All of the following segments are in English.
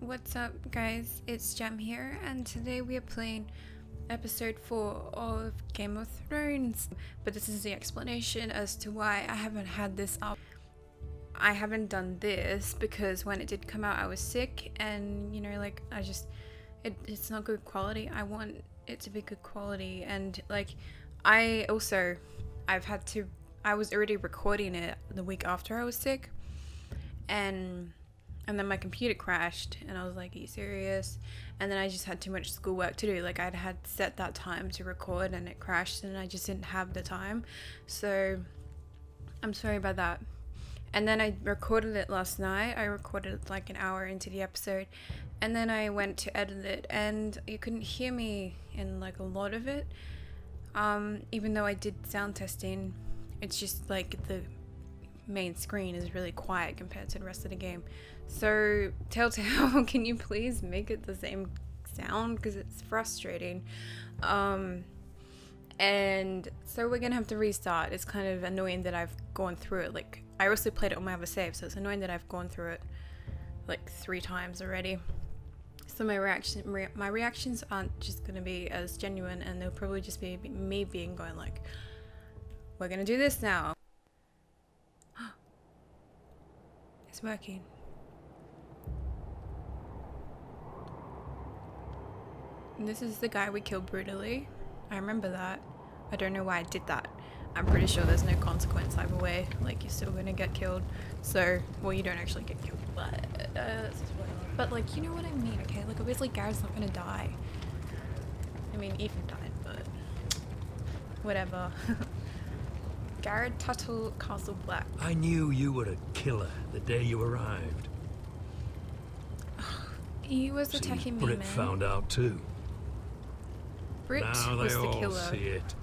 What's up, guys? It's Jam here, and today we are playing episode 4 of Game of Thrones. But this is the explanation as to why I haven't had this up. I haven't done this because when it did come out, I was sick, and it's not good quality. I want it to be good quality, and I was already recording it the week after I was sick, and then my computer crashed, and I was like, are you serious? And then I just had too much schoolwork to do. I'd had set that time to record, and it crashed, and I just didn't have the time. So I'm sorry about that. And then I recorded it last night. I recorded it an hour into the episode, and then I went to edit it, and you couldn't hear me in a lot of it. Even though I did sound testing, it's just the main screen is really quiet compared to the rest of the game. So Telltale, can you please make it the same sound, because it's frustrating. And so we're gonna have to restart. It's kind of annoying that I've gone through it. I also played it on my other save, so it's annoying that I've gone through it 3 times already. So my reactions aren't just gonna be as genuine, and they'll probably just be me going we're gonna do this now. It's working. And this is the guy we killed brutally. I remember that. I don't know why I did that. I'm pretty sure there's no consequence either way. You're still gonna get killed. So, well, you don't actually get killed, but but you know what I mean, okay? Obviously Garrett's not gonna die. I mean, Ethan died, but whatever. Garrett Tuttle, Castle Black. I knew you were a killer the day you arrived. He was attacking me, Britt man. found out too. Britt Now was they the all killer. see it.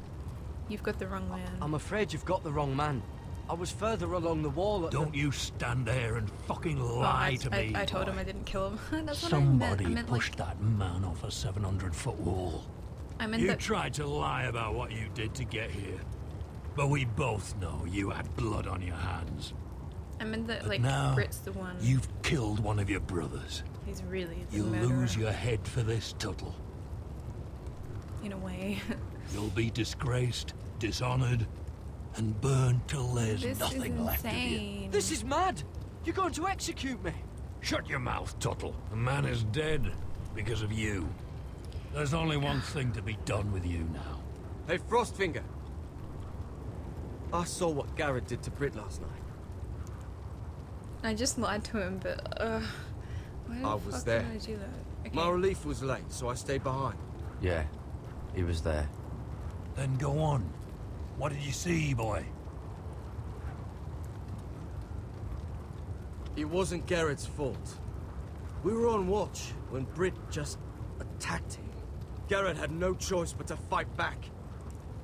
You've got the wrong man. I'm afraid you've got the wrong man. I was further along the wall at Don't you stand there and fucking lie to me. I told him I didn't kill him. That's what Somebody I meant. pushed that man off a 700-foot wall. I meant You that. tried to lie about what you did to get here. But we both know you had blood on your hands. I meant that But now, Britt's the one. You've killed one of your brothers. He's really the You'll murderer. lose your head for this, Tuttle. In a way. You'll be disgraced, dishonored, and burned till there's This nothing is left of you. insane. This is mad! You're going to execute me! Shut your mouth, Tuttle. The man is dead because of you. There's only one thing to be done with you now. Hey, Frostfinger. I saw what Garrett did to Britt last night. I just lied to him, but why the I was fuck there. did I do that? Okay. My relief was late, so I stayed behind. Yeah, he was there. Then go on. What did you see, boy? It wasn't Garrett's fault. We were on watch when Britt just attacked him. Garrett had no choice but to fight back.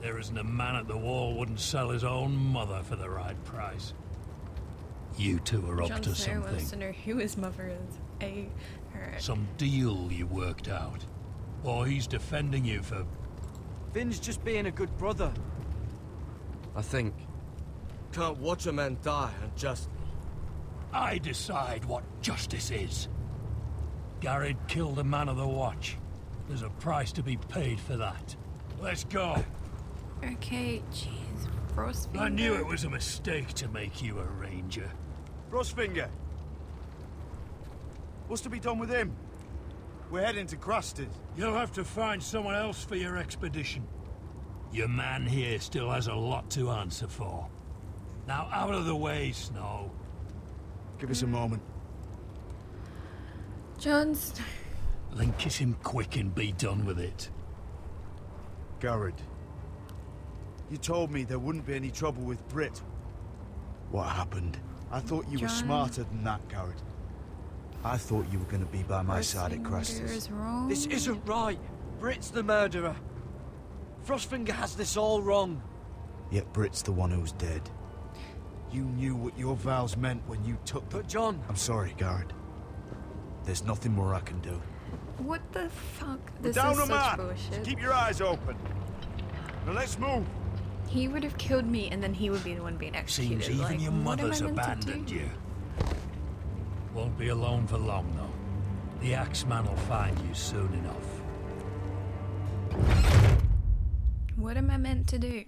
There isn't a man at the wall wouldn't sell his own mother for the right price. You two are up Jon to Snow wants to something. know who his mother is. Alright. Some deal you worked out. Or he's defending you for... Finn's just being a good brother. I think. Can't watch a man die and just... I decide what justice is. Garrett killed a man of the watch. There's a price to be paid for that. Let's go. Okay, jeez. Frostfinger. I knew it was a mistake to make you a ranger. Frostfinger. What's to be done with him? We're heading to Crusted. You'll have to find someone else for your expedition. Your man here still has a lot to answer for. Now out of the way, Snow. Give us a moment. Jon Snow. Then kiss him quick and be done with it. Garrett. You told me there wouldn't be any trouble with Britt. What happened? I thought you were Jon. smarter than that, Garrett. I thought you were going to be by my side at Frostfinger Crusted. is wrong. This isn't right! Britt's the murderer! Frostfinger has this all wrong! Yet Britt's the one who's dead. You knew what your vows meant when you took them. But John... I'm sorry, Garrett. There's nothing more I can do. What the fuck? We're This down is a such man. bullshit. Keep your eyes open. Now let's move. He would have killed me, and then he would be the one being executed. Seems even your what am I mother's meant to abandoned do? you. Won't be alone for long, though. The Axeman will find you soon enough. What am I meant to do?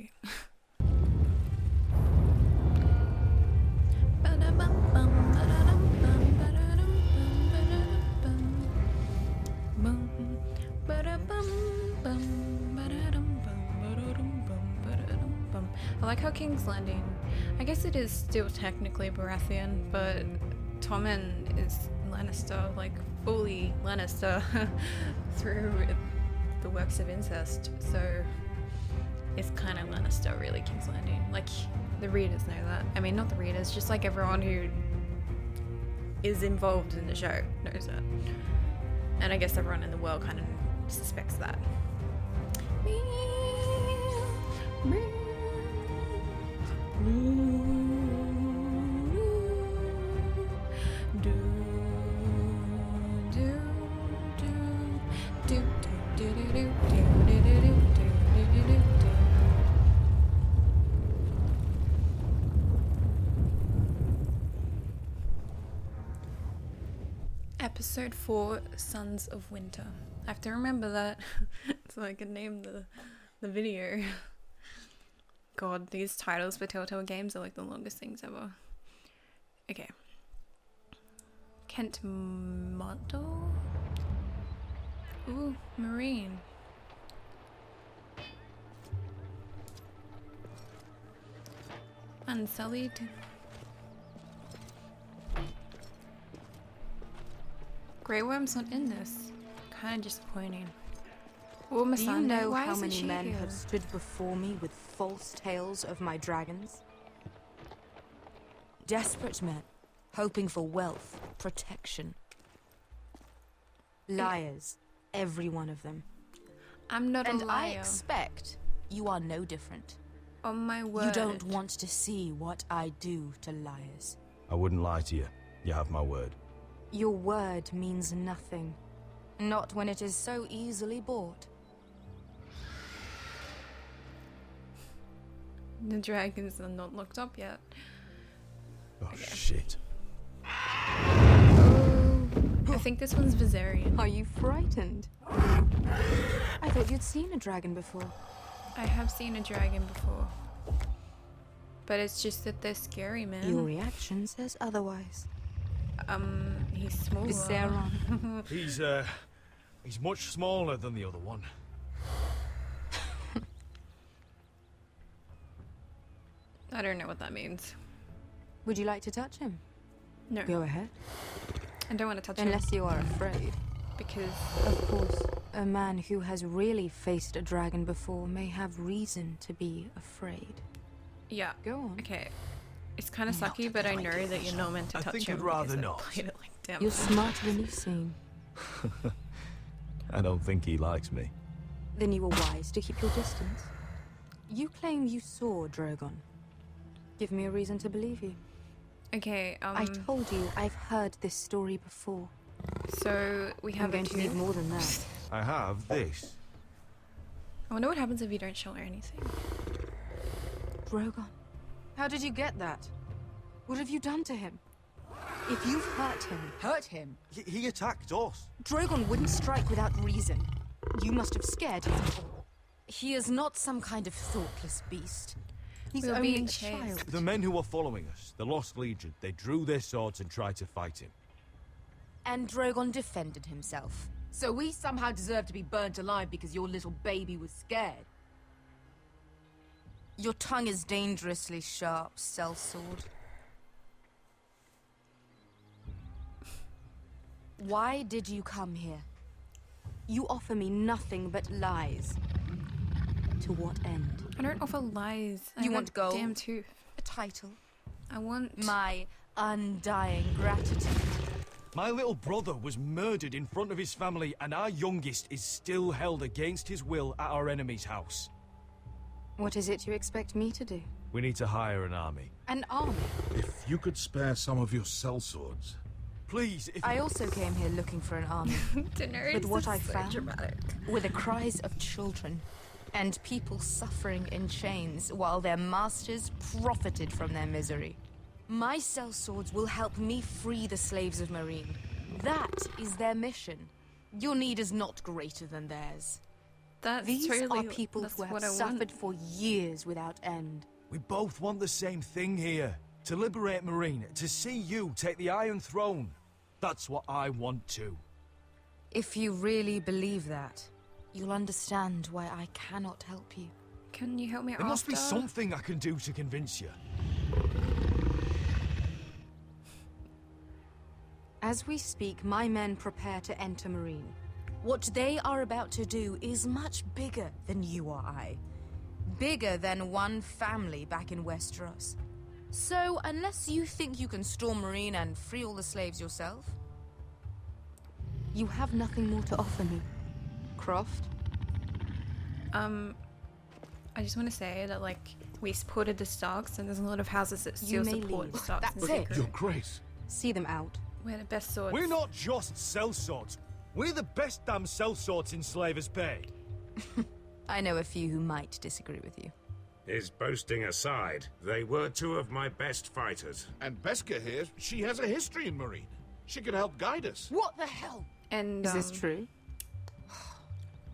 I like how King's Landing, I guess it is still technically Baratheon, but Tommen is Lannister, like fully Lannister through the works of incest, so it's kind of Lannister really, King's Landing. Like, the readers know that. I mean, not the readers, just like everyone who is involved in the show knows that. And I guess everyone in the world kind of suspects that. Episode 4, Sons of Winter. I have to remember that so I can name the video. God, these titles for Telltale games are like the longest things ever. Okay. Kent Model? Ooh, Marine. Unsullied. Grey Worm's not in this. Kind of disappointing. Oh, Do you Missandei, know why how isn't many she men here? have stood before me with false tales of my dragons? Desperate men, hoping for wealth, protection. Liars, every one of them. I'm not And a I liar. expect you are no different. On my word. You don't want to see what I do to liars. I wouldn't lie to you. You have my word. Your word means nothing. Not when it is so easily bought. The dragons are not looked up yet. Oh, shit. Oh, I think this one's Viserion. Are you frightened? I thought you'd seen a dragon before. I have seen a dragon before. But it's just that they're scary, man. Your reaction says otherwise. He's smaller. Viserion. He's much smaller than the other one. I don't know what that means. Would you like to touch him? No, Go ahead. I don't want to touch him. Unless you are afraid. Because Of course, a man who has really faced a dragon before may have reason to be afraid. yeah. Go on. Okay. It's kind of sucky, but I know that you're not meant to I touch think him. I'd rather because I not. played it like damn. You're smarter than you seem. I don't think he likes me. Then you were wise to keep your distance. You claim you saw Drogon. Give me a reason to believe you. Okay. I told you I've heard this story before. So we I'm have going it to need here. more than that. I have this. I wonder what happens if you don't show her anything. Drogon. How did you get that? What have you done to him? If you've hurt him. He attacked us. Drogon wouldn't strike without reason. You must have scared him. He is not some kind of thoughtless beast. He's We were only being a chased. child. The men who were following us, the Lost Legion, they drew their swords and tried to fight him. And Drogon defended himself. So we somehow deserve to be burnt alive because your little baby was scared. Your tongue is dangerously sharp, sellsword. Why did you come here? You offer me nothing but lies. To what end? I don't offer lies. I You have want a gold? Damn tooth. A title? I want My undying gratitude. My little brother was murdered in front of his family, and our youngest is still held against his will at our enemy's house. What is it you expect me to do? We need to hire an army. An army? If you could spare some of your sellswords. Please, if I also came here looking for an army. Daenerys. With what is I so found? dramatic. With the cries of children and people suffering in chains while their masters profited from their misery. My sellswords will help me free the slaves of Marine. That is their mission. Your need is not greater than theirs. These are people who have suffered for years without end. We both want the same thing here. To liberate Marine, to see you take the Iron Throne. That's what I want too. If you really believe that, you'll understand why I cannot help you. Can you help me There must be after? something I can do to convince you. As we speak, my men prepare to enter Marine. What they are about to do is much bigger than you or I. Bigger than one family back in Westeros. So, unless you think you can storm Marine and free all the slaves yourself, you have nothing more to offer me. Croft? I just want to say that, like, we supported the Starks, and there's a lot of houses that still support the Starks. That's in it. secret. Your Grace. See them out. We're the best swords. We're not just sellswords. We're the best damn sellswords in Slavers Bay. I know a few who might disagree with you. His boasting aside, they were two of my best fighters. And Beska here, she has a history in Marine. She can help guide us. What the hell? And Is this true?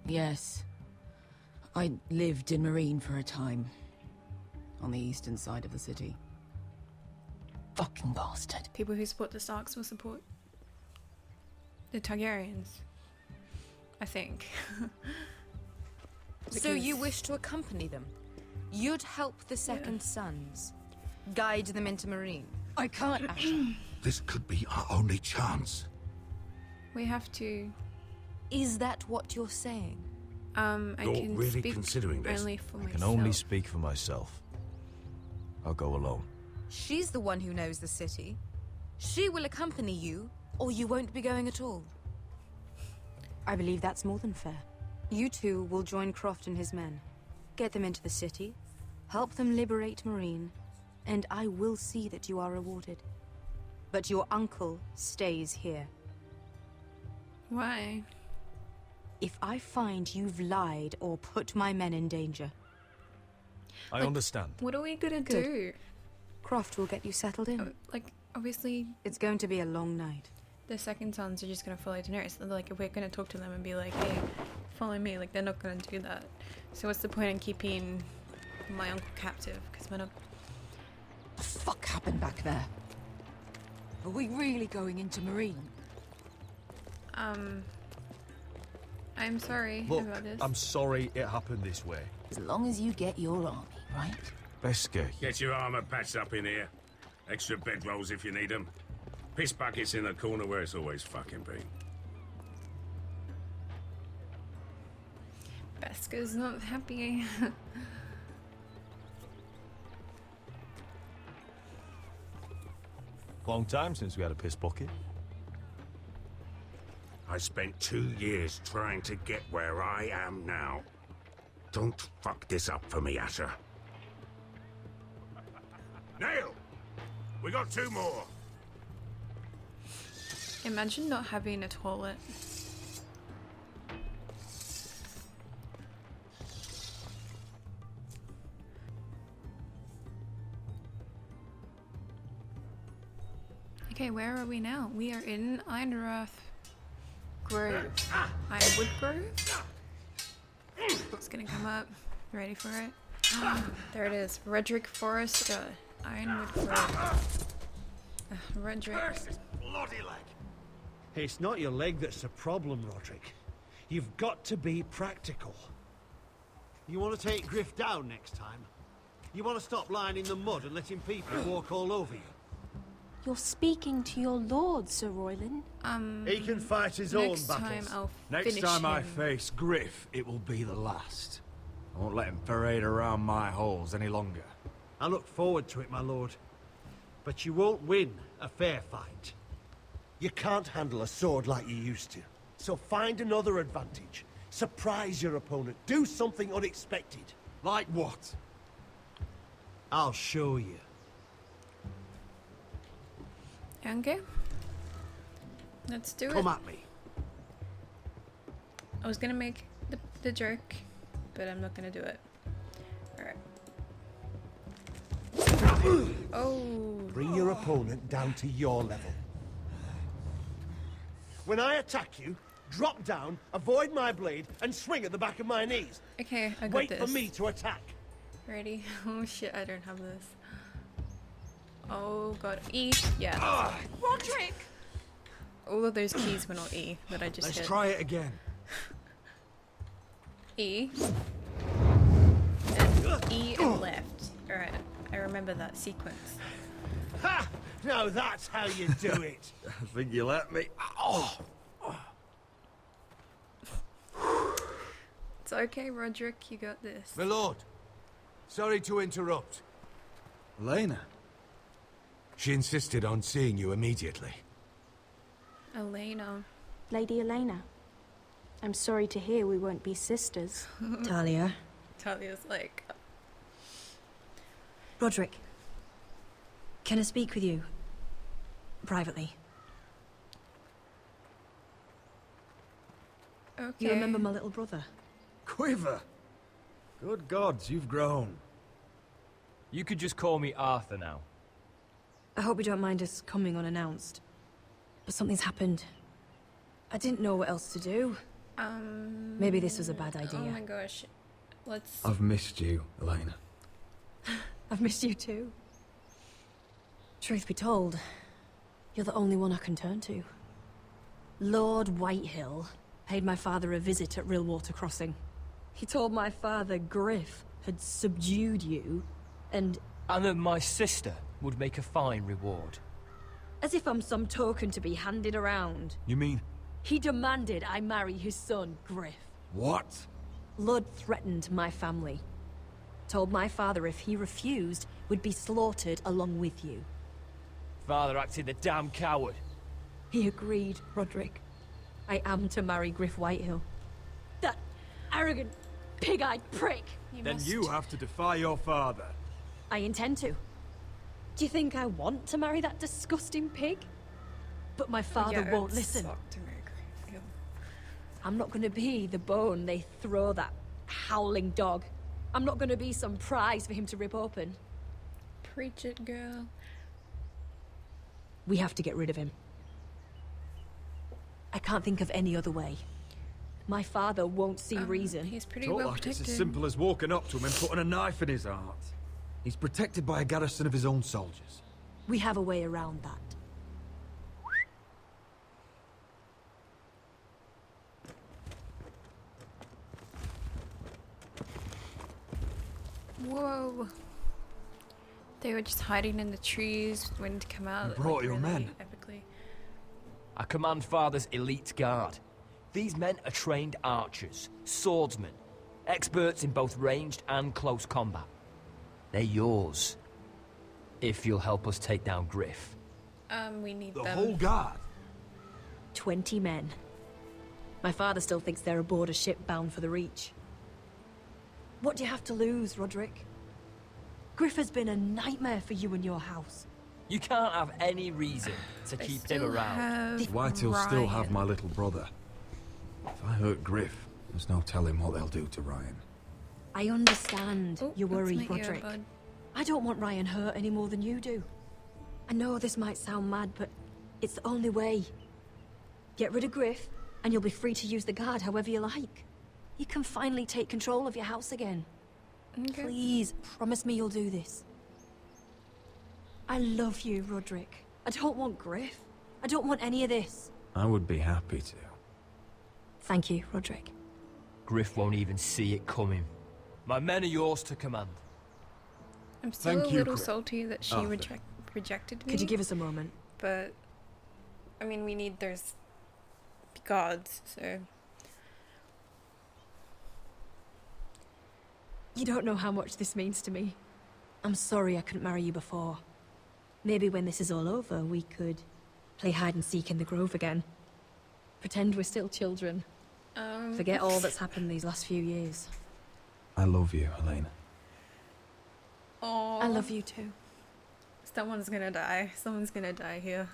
Yes. I lived in Marine for a time. On the eastern side of the city. Fucking bastard. people who support the Starks will support the Targaryens, I think. So you wish to accompany them? You'd help the Second Sons? Guide them into Marine? I can't, Asher. This could be our only chance. We have to. Is that what you're saying? I You're can really speak considering this? only for I myself. can only speak for myself. I'll go alone. She's the one who knows the city. She will accompany you, or you won't be going at all. I believe that's more than fair. You two will join Croft and his men. Get them into the city, help them liberate Marine, and I will see that you are rewarded. But your uncle stays here. Why? If I find you've lied or put my men in danger, I understand. What are we gonna do? Croft will get you settled in. Like, obviously, It's going to be a long night. the Second Sons are just gonna follow Daenerys. Like, if we're gonna talk to them and be like, "Hey, follow me," like, they're not gonna do that. So what's the point in keeping my uncle captive? Because we're not. The fuck happened back there? Are we really going into Marine? I'm sorry Look, about this. I'm sorry it happened this way. As long as you get your army, right? Beska, Get your armor patched up in here. Extra bedrolls if you need them. Piss buckets in the corner where it's always fucking been. Beska's not happy. long time since we had a piss bucket. I spent 2 years trying to get where I am now. Don't fuck this up for me, Asher. Nail! We got 2 more. Imagine not having a toilet. Okay, where are we now? We are in Ironwood Grove. Ironwood Grove? It's gonna come up. Ready for it? There it is. Redrick Forest, Ironwood Grove. Redrick. Bloody leg. It's not your leg that's the problem, Roderick. You've got to be practical. You want to take Griff down next time? You want to stop lying in the mud and letting people walk all over you? You're speaking to your lord, Sir Royland. He can fight his own Next time battles. I'll Next finish time I him. face Griff, it will be the last. I won't let him parade around my halls any longer. I look forward to it, my lord. But you won't win a fair fight. You can't handle a sword like you used to. So find another advantage. Surprise your opponent. Do something unexpected. Like what? I'll show you. Okay. Let's do it. Come at me. I was gonna make the joke, but I'm not gonna do it. Alright. Oh. Bring your opponent down to your level. When I attack you, drop down, avoid my blade, and swing at the back of my knees. Okay, I got Wait this. for me to attack. Ready? Oh shit, I don't have this. Oh god. E. Yeah. Roderick! All of those keys were not E that I just Let's hit. try it again. E. And E and left. Alright, I remember that sequence. Ha! Now that's how you do it. I think you let me. Oh! It's okay, Roderick, you got this. My lord, sorry to interrupt. Elena. She insisted on seeing you immediately. Elena. Lady Elena, I'm sorry to hear we won't be sisters. Talia. Talia's like... Roderick. Can I speak with you? Privately. Okay. You remember my little brother? Quiver! Good gods, you've grown. You could just call me Arthur now. I hope you don't mind us coming unannounced. But something's happened. I didn't know what else to do. Maybe this was a bad idea. Oh my gosh. Let's... I've missed you, Elena. I've missed you too. Truth be told, you're the only one I can turn to. Lord Whitehill paid my father a visit at Rillwater Crossing. He told my father Griff had subdued you, and that my sister would make a fine reward. as if I'm some token to be handed around. You mean... He demanded I marry his son, Griff. What? Lord threatened my family. Told my father if he refused, we'd be slaughtered along with you. Father acted the damn coward. He agreed, Roderick. I am to marry Griff Whitehill. That arrogant, pig-eyed prick! Then you have to defy your father. I intend to. Do you think I want to marry that disgusting pig? But my father Yeah, won't it listen. sucked to marry Griff. Ew. I'm not gonna be the bone they throw that howling dog. I'm not gonna be some prize for him to rip open. Preach it, girl. We have to get rid of him. I can't think of any other way. My father won't see reason. He's pretty Talk well like protected. it's as simple as walking up to him and putting a knife in his heart. He's protected by a garrison of his own soldiers. We have a way around that. Whoa. They were just hiding in the trees, waiting to come out. You brought like, your really men. Epically. I command Father's elite guard. These men are trained archers, swordsmen, experts in both ranged and close combat. They're yours. If you'll help us take down Griff. We need The them. whole guard? 20 men. My father still thinks they're aboard a ship bound for the Reach. What do you have to lose, Roderick? Griff has been a nightmare for you and your house. You can't have any reason to keep him around. Whitehill still have my little brother. If I hurt Griff, there's no telling what they'll do to Ryan. I understand Oh, your that's worry, my Roderick. earbud. I don't want Ryan hurt any more than you do. I know this might sound mad, but it's the only way. Get rid of Griff, and you'll be free to use the guard however you like. You can finally take control of your house again. Okay. Please, promise me you'll do this. I love you, Roderick. I don't want Griff. I don't want any of this. I would be happy to. Thank you, Roderick. Griff won't even see it coming. My men are yours to command. I'm still Thank a you, little Griff. salty that she Arthur. rejected me. Could you give us a moment? But, I mean, we need those gods, so... You don't know how much this means to me. I'm sorry I couldn't marry you before. Maybe when this is all over, we could play hide and seek in the grove again. Pretend we're still children. Forget all that's happened these last few years. I love you, Elena. Oh, I love you too. Someone's gonna die. Someone's gonna die here.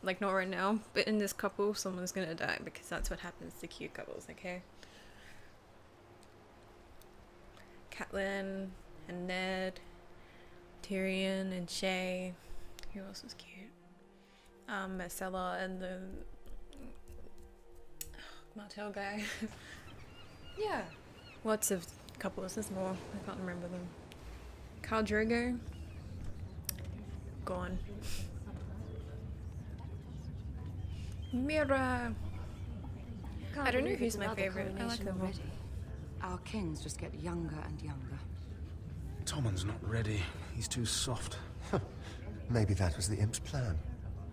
Like, not right now, but in this couple, someone's gonna die because that's what happens to cute couples, okay? Catelyn and Ned, Tyrion and Shay. Who else was cute? Marcella and the Martell guy. Yeah. Lots of couples, there's more. I can't remember them. Khal Drogo. Gone. Mira. I don't know who's my favorite. I like them all. Our kings just get younger and younger. Tommen's not ready. He's too soft. Maybe that was the imp's plan.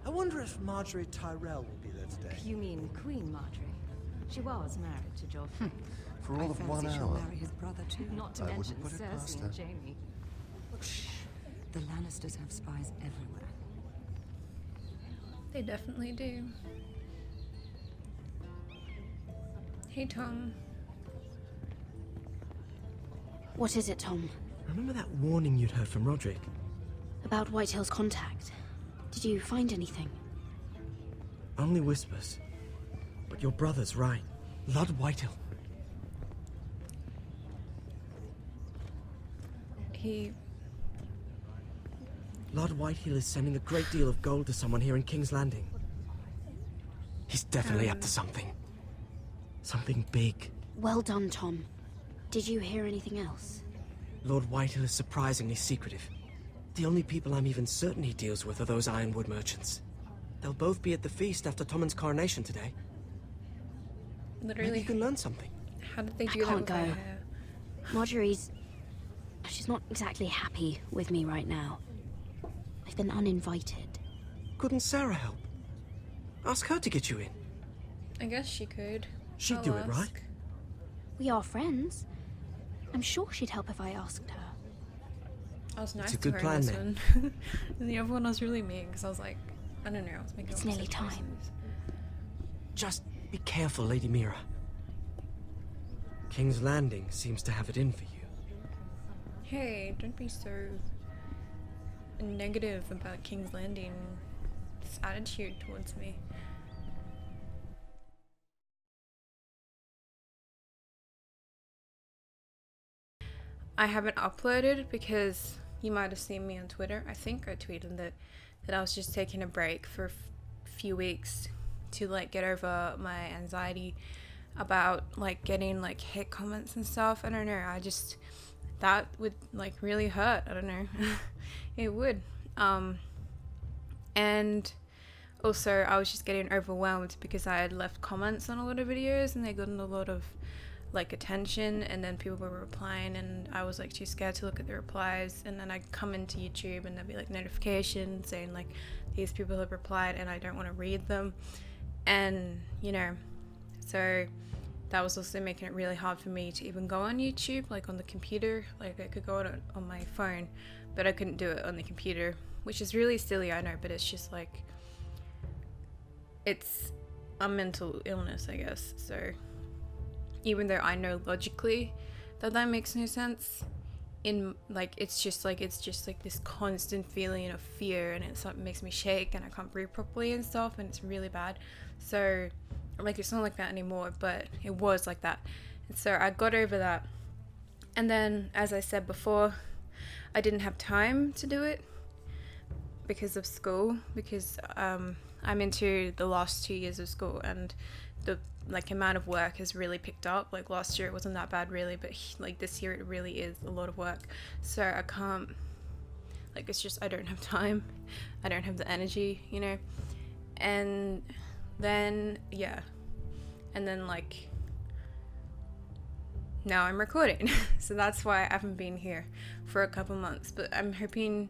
I wonder if Marjorie Tyrell will be there today. You mean Queen Marjorie? She was married to Joffrey. For all of 1 She'll hour. marry his brother too. Not to I mention wouldn't put it past Cersei her. and Jaime. Shh. The Lannisters have spies everywhere. They definitely do. Hey, Tom. What is it, Tom? Remember that warning you'd heard from Roderick? About Whitehill's contact. Did you find anything? Only whispers. But your brother's right. Lord Whitehill. Lord Whitehill is sending a great deal of gold to someone here in King's Landing. He's definitely up to something. Something big. Well done, Tom. Did you hear anything else? Lord Whitehill is surprisingly secretive. The only people I'm even certain he deals with are those Ironwood merchants. They'll both be at the feast after Tommen's coronation today. Literally. Maybe you can learn something. How did they do I that can't with my go. hair? Marjorie's... She's not exactly happy with me right now. I've been uninvited. Couldn't Sarah help? Ask her to get you in. I guess she could. She'd I'll do it, right? ask. We are friends. I'm sure she'd help if I asked her. I was nice a to good her plan, in this then. one. And the other one I was really mean because I was like, I don't know, I was making It's all nearly sorts of time. choices. Just be careful, Lady Mira. King's Landing seems to have it in for you. Hey, don't be so negative about King's Landing. This attitude towards me. I haven't uploaded because you might have seen me on Twitter. I think I tweeted that I was just taking a break for a few weeks to like get over my anxiety about like getting like hate comments and stuff. I don't know. That would like really hurt. I don't know. It would. And also I was just getting overwhelmed because I had left comments on a lot of videos and they gotten a lot of like attention, and then people were replying and I was like too scared to look at the replies, and then I'd come into YouTube and there'd be like notifications saying like these people have replied and I don't want to read them, and you know, so that was also making it really hard for me to even go on YouTube like on the computer. Like I could go on my phone but I couldn't do it on the computer, which is really silly, I know, but it's just like it's a mental illness, I guess. So even though I know logically that makes no sense, in like it's just like this constant feeling of fear, and it makes me shake and I can't breathe properly and stuff, and it's really bad. So like it's not like that anymore, but it was like that. And so I got over that, and then as I said before, I didn't have time to do it because of school, because I'm into the last 2 years of school, and the like amount of work has really picked up. Like last year it wasn't that bad really, but like this year it really is a lot of work. So I can't, like it's just I don't have time, I don't have the energy, you know. And then yeah, and then like now I'm recording. So that's why I haven't been here for a couple months, but I'm hoping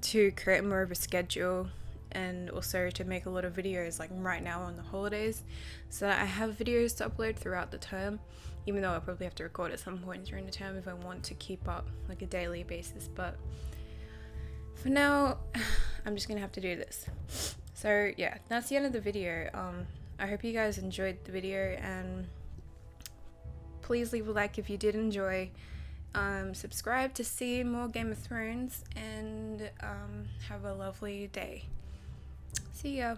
to create more of a schedule and also to make a lot of videos like right now on the holidays, so that I have videos to upload throughout the term, even though I'll probably have to record at some point during the term if I want to keep up like a daily basis. But for now I'm just gonna have to do this. So yeah, that's the end of the video. I hope you guys enjoyed the video, and please leave a like if you did enjoy. Subscribe to see more Game of Thrones, and have a lovely day. See ya.